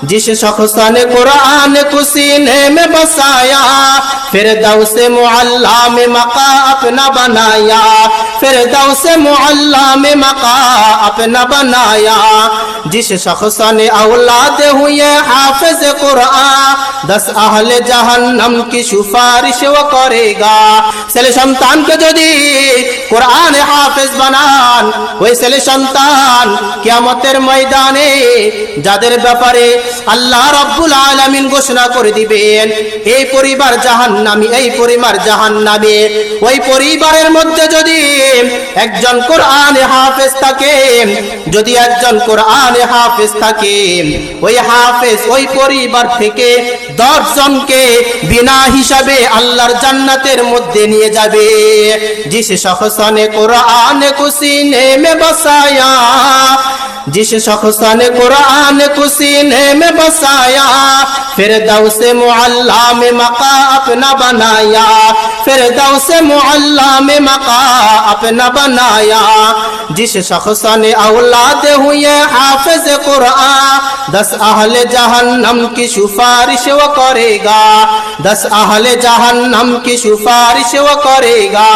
जिस शख्स ने कुरान को सीने में बसाया, फिरदौस मुअल्ला में मका अपना बनाया, फिरदौस मुअल्ला में मका अपना बनाया। जिस शख्स ने औलाद हुए हाफिज कुरान, 10 अहले जहन्नम की सिफारिश वो करेगा। ছেলে সন্তানকে যদি কোরআন হাফেজ বানান, ওই ছেলে সন্তান কিয়ামতের ময়দানে যাদের ব্যাপারে আল্লাহ রাব্বুল আলামিন ঘোষণা করে দিবেন এই পরিবার জাহান্নামী, এই পরিবার জাহান্নামী, ওই পরিবারের মধ্যে যদি একজন কোরআন হাফেজ থাকে, যদি একজন কোরআন হাফেজ থাকে, ওই হাফেজ ওই পরিবার থেকে 10 জনকে বিনা হিসাবে আল্লাহর জান্নাতের মধ্যে নিয়ে যাবে। जिस शख्स ने कुरान को सीने में बसाया, जिस शख्स ने कुरान को सीने में बसाया, फिरदौस मुअल्ला में मका अपना बनाया, फिरदौस मुअल्ला में मका अपना बनाया। जिस शख्स ने औलाद हुए हाफिज कुरान, 10 अहले जहन्नम की सिफारिश वो करेगा, 10 अहले जहन्नम की सिफारिश वो करेगा।